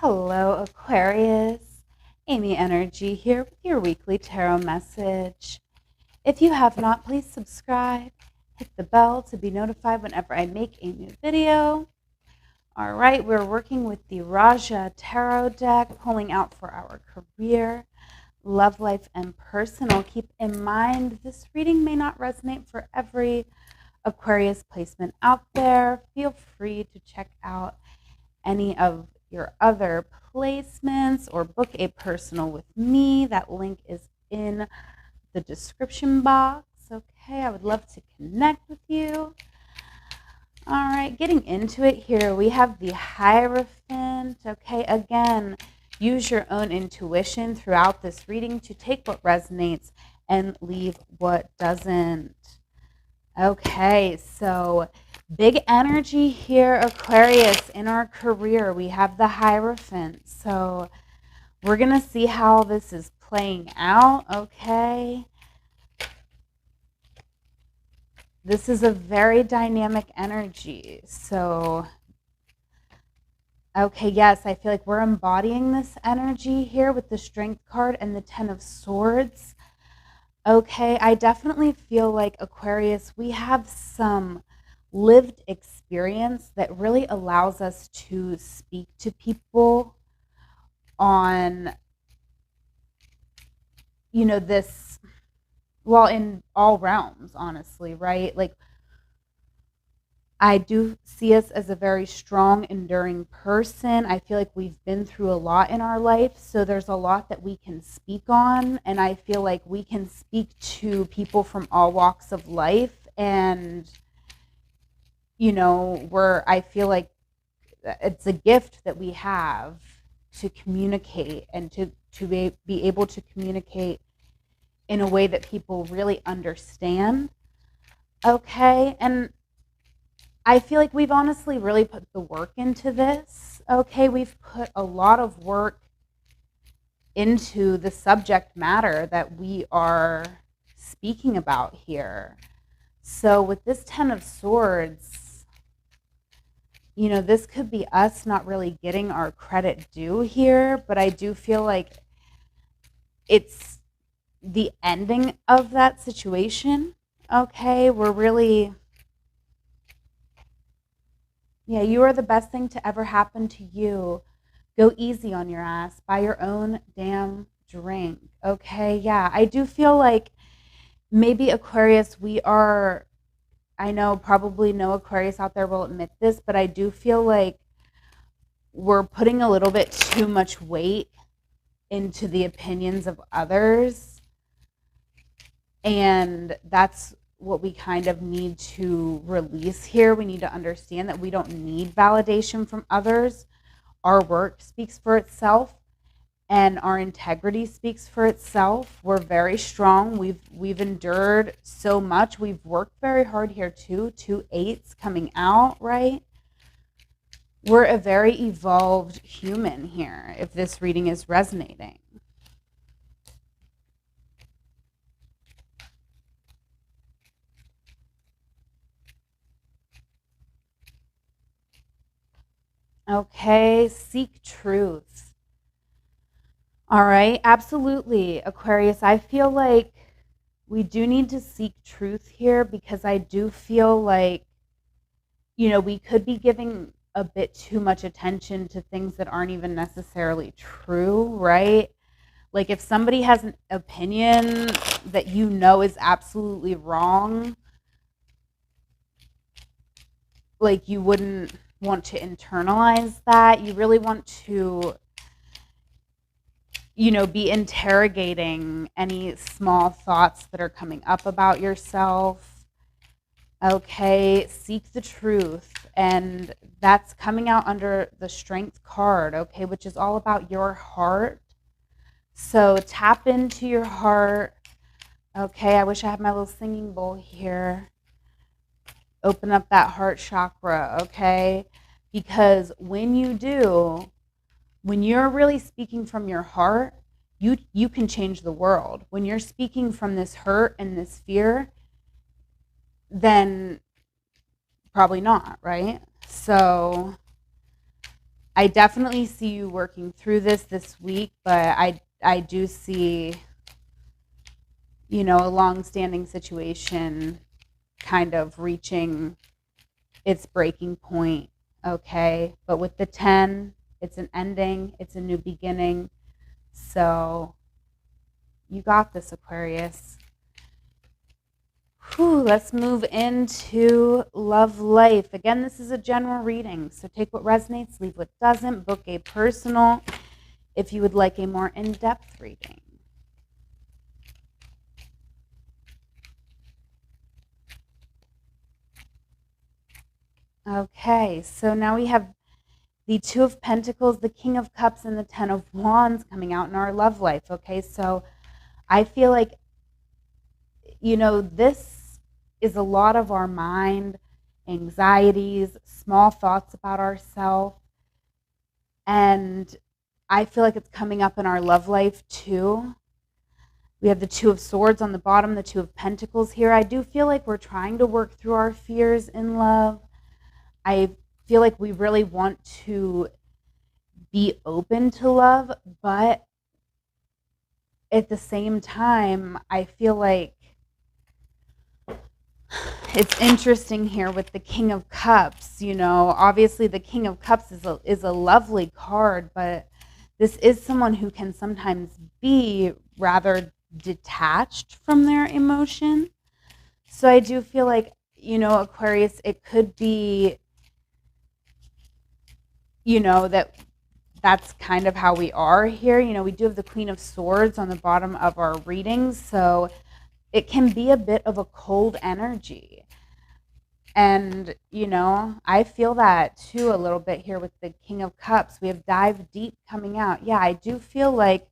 Hello, Aquarius. Amyenergy here with your weekly tarot message. If you have not, please subscribe. Hit the bell to be notified whenever I make a new video. All right, we're working with the Raja Tarot deck, pulling out for our career, love life, and personal. Keep in mind, this reading may not resonate for every Aquarius placement out there. Feel free to check out any of your other placements or book a personal with me. That link is in the description box. Okay, I would love to connect with you. All right, getting into it here, we have the Hierophant. Okay, again, use your own intuition throughout this reading to take what resonates and leave what doesn't. Okay, so big energy here, Aquarius. In our career, we have the Hierophant. So we're going to see how this is playing out, okay? This is a very dynamic energy. So, okay, yes, I feel like we're embodying this energy here with the Strength card and the Ten of Swords. Okay, I definitely feel like, Aquarius, we have some lived experience that really allows us to speak to people on, this, well, in all realms, honestly, right? Like, I do see us as a very strong, enduring person. I feel like we've been through a lot in our life, so there's a lot that we can speak on, and I feel like we can speak to people from all walks of life, and I feel like it's a gift that we have to communicate and to be able to communicate in a way that people really understand. Okay, and I feel like we've honestly really put the work into this. Okay, we've put a lot of work into the subject matter that we are speaking about here. So with this Ten of Swords, this could be us not really getting our credit due here, but I do feel like it's the ending of that situation. Okay, we're really, yeah, you are the best thing to ever happen to you. Go easy on your ass. Buy your own damn drink. Okay, yeah, I do feel like maybe, Aquarius, I know probably no Aquarius out there will admit this, but I do feel like we're putting a little bit too much weight into the opinions of others. And that's what we kind of need to release here. We need to understand that we don't need validation from others. Our work speaks for itself, and our integrity speaks for itself. We're very strong. We've endured so much. We've worked very hard here too. 2 8s coming out, right? We're a very evolved human here, if this reading is resonating. Okay, seek truth. All right, absolutely, Aquarius. I feel like we do need to seek truth here, because I do feel like, we could be giving a bit too much attention to things that aren't even necessarily true, right? Like, if somebody has an opinion that is absolutely wrong, like, you wouldn't want to internalize that. You really want to, be interrogating any small thoughts that are coming up about yourself. Okay, seek the truth. And that's coming out under the Strength card, okay, which is all about your heart. So tap into your heart. Okay, I wish I had my little singing bowl here. Open up that heart chakra, okay? Because when you do, when you're really speaking from your heart, you can change the world. When you're speaking from this hurt and this fear, then probably not, right? So I definitely see you working through this week, but I do see, you know, a long-standing situation kind of reaching its breaking point, okay? But with the 10, it's an ending, it's a new beginning. So you got this, Aquarius. Whew, let's move into love life. Again, this is a general reading, so take what resonates, leave what doesn't. Book a personal if you would like a more in-depth reading. Okay, so now we have the Two of Pentacles, the King of Cups, and the Ten of Wands coming out in our love life. Okay, so I feel like, you know, this is a lot of our mind, anxieties, small thoughts about ourselves. And I feel like it's coming up in our love life too. We have the Two of Swords on the bottom, the Two of Pentacles here. I do feel like we're trying to work through our fears in love. I feel like we really want to be open to love, but at the same time, I feel like it's interesting here with the King of Cups. You know, obviously the King of Cups is a lovely card, but this is someone who can sometimes be rather detached from their emotion. So I do feel like, you know, Aquarius, it could be, you know, that's kind of how we are here. You know, we do have the Queen of Swords on the bottom of our readings, so it can be a bit of a cold energy. And, you know, I feel that too a little bit here with the King of Cups. We have Dive Deep coming out. Yeah, I do feel like,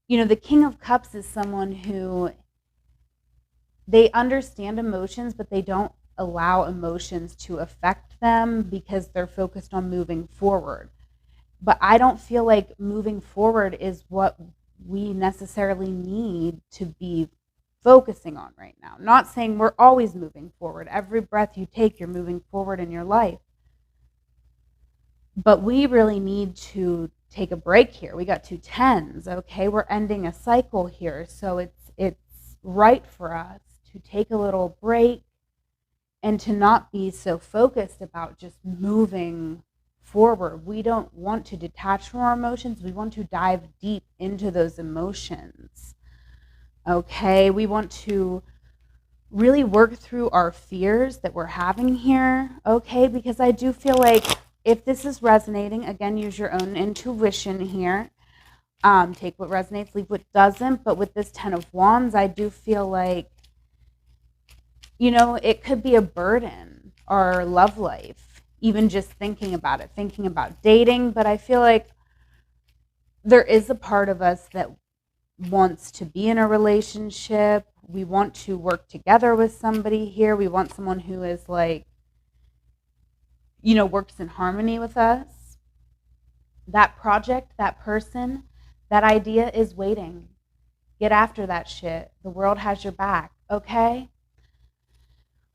you know, the King of Cups is someone who, they understand emotions, but they don't allow emotions to affect them because they're focused on moving forward. But I don't feel like moving forward is what we necessarily need to be focusing on right now. Not saying we're always moving forward. Every breath you take, you're moving forward in your life. But we really need to take a break here. We got two tens, okay? We're ending a cycle here. So it's right for us to take a little break and to not be so focused about just moving forward. We don't want to detach from our emotions. We want to dive deep into those emotions. Okay, we want to really work through our fears that we're having here, okay? Because I do feel like if this is resonating, again, use your own intuition here. Take what resonates, leave what doesn't. But with this Ten of Wands, I do feel like, you know, it could be a burden, our love life, even just thinking about it, thinking about dating. But I feel like there is a part of us that wants to be in a relationship. We want to work together with somebody here. We want someone who is like, you know, works in harmony with us. That project, that person, that idea is waiting. Get after that shit. The world has your back, okay?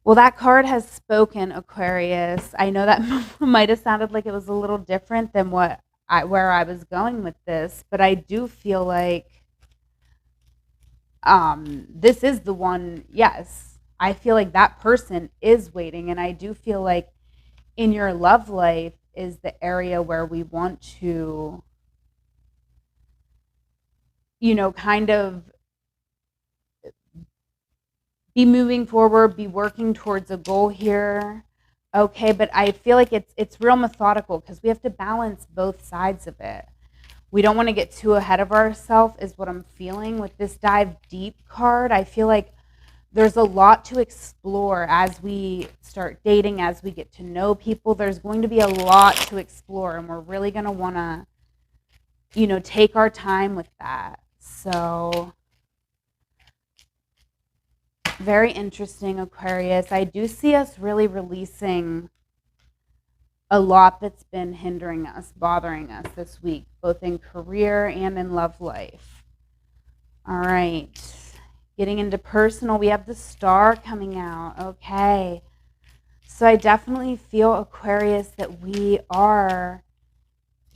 Well, that card has spoken, Aquarius. I know that might have sounded like it was a little different than where I was going with this, but I do feel like this is the one. Yes, I feel like that person is waiting, and I do feel like in your love life is the area where we want to, you know, kind of be moving forward, be working towards a goal here. Okay, but I feel like it's real methodical because we have to balance both sides of it. We don't want to get too ahead of ourselves is what I'm feeling with this Dive Deep card. I feel like there's a lot to explore as we start dating, as we get to know people. There's going to be a lot to explore, and we're really going to want to, you know, take our time with that. So very interesting, Aquarius. I do see us really releasing a lot that's been hindering us, bothering us this week, both in career and in love life. All right. Getting into personal, we have the Star coming out. Okay. So I definitely feel, Aquarius, that we are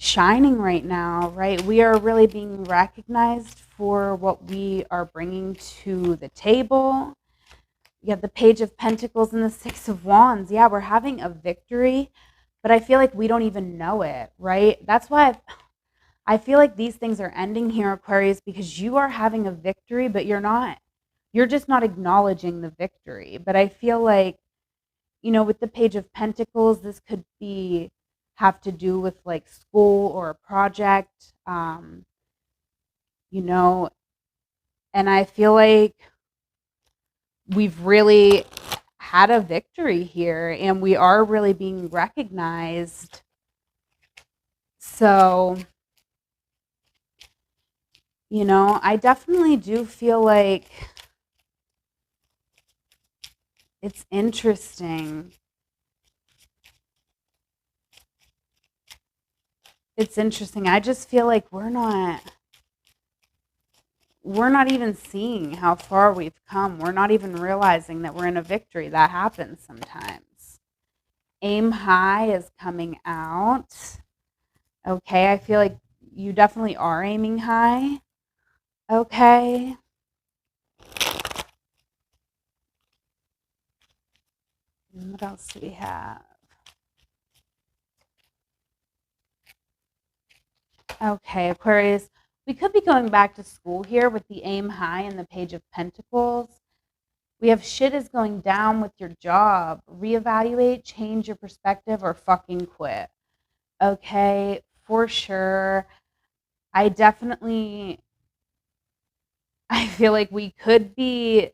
shining right now, right? We are really being recognized for what we are bringing to the table. You have the Page of Pentacles and the Six of Wands. Yeah, we're having a victory, but I feel like we don't even know it, right? That's why I feel like these things are ending here, Aquarius, because you are having a victory, but you're not. You're just not acknowledging the victory. But I feel like, with the Page of Pentacles, this could be have to do with like school or a project, you know, and I feel like we've really had a victory here and we are really being recognized. So, I definitely do feel like it's interesting. It's interesting. I just feel like we're not even seeing how far we've come. We're not even realizing that we're in a victory. That happens sometimes. Aim high is coming out. Okay, I feel like you definitely are aiming high. Okay. What else do we have? Okay, Aquarius. We could be going back to school here with the aim high and the Page of Pentacles. We have shit is going down with your job. Reevaluate, change your perspective, or fucking quit. Okay, for sure. I feel like we could be,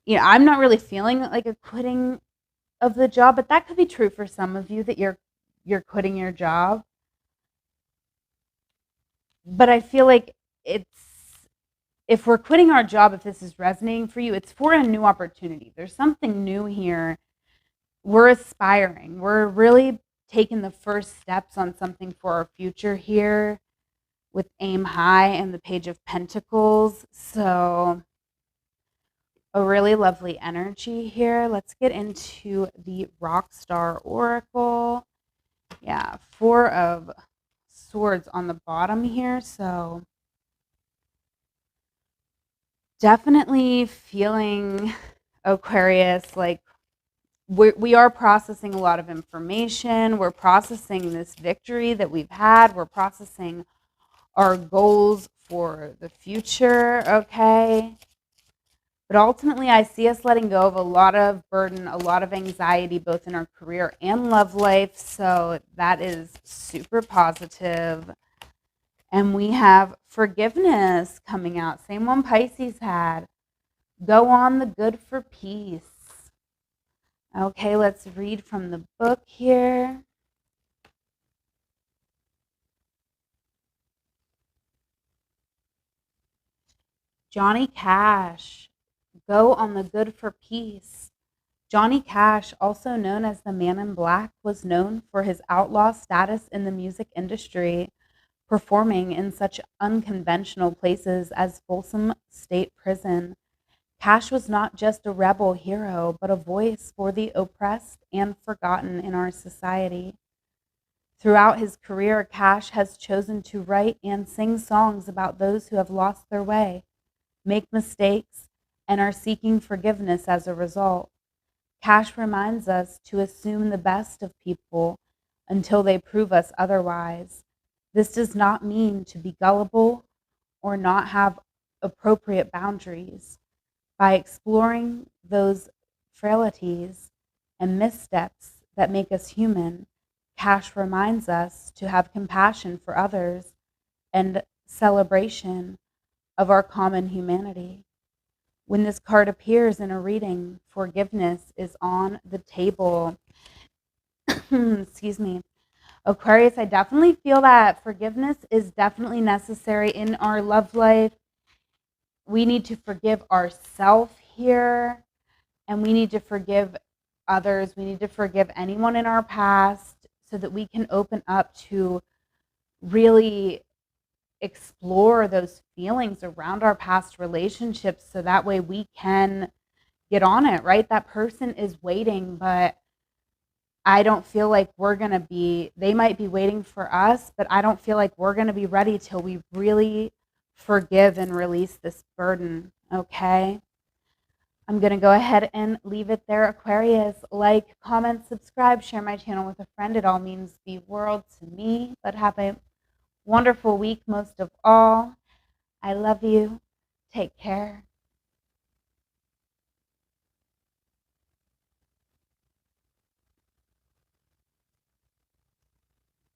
I'm not really feeling like a quitting of the job, but that could be true for some of you that you're quitting your job. But I feel like if we're quitting our job, if this is resonating for you, it's for a new opportunity. There's something new here. We're aspiring. We're really taking the first steps on something for our future here with aim high and the Page of Pentacles. So a really lovely energy here. Let's get into the Rockstar Oracle. Yeah, Four of Swords on the bottom here. So definitely feeling, Aquarius, like we are processing a lot of information. We're processing this victory that we've had. We're processing our goals for the future, okay? But ultimately, I see us letting go of a lot of burden, a lot of anxiety, both in our career and love life. So that is super positive. And we have forgiveness coming out. Same one Pisces had. Go on the good for peace. Okay, let's read from the book here. Johnny Cash. Go on the good for peace. Johnny Cash, also known as the Man in Black, was known for his outlaw status in the music industry, performing in such unconventional places as Folsom State Prison. Cash was not just a rebel hero, but a voice for the oppressed and forgotten in our society. Throughout his career, Cash has chosen to write and sing songs about those who have lost their way, make mistakes, and are seeking forgiveness as a result. Cash reminds us to assume the best of people until they prove us otherwise. This does not mean to be gullible or not have appropriate boundaries. By exploring those frailties and missteps that make us human, Cash reminds us to have compassion for others and celebration of our common humanity. When this card appears in a reading, forgiveness is on the table. Excuse me. Aquarius, I definitely feel that forgiveness is definitely necessary in our love life. We need to forgive ourselves here, and we need to forgive others. We need to forgive anyone in our past so that we can open up to really explore those feelings around our past relationships so that way we can get on it, right? That person is waiting, but I don't feel like we're going to be, they might be waiting for us, but I don't feel like we're going to be ready till we really forgive and release this burden, okay? I'm going to go ahead and leave it there, Aquarius. Like, comment, subscribe, share my channel with a friend. It all means the world to me. But have a wonderful week most of all. I love you. Take care.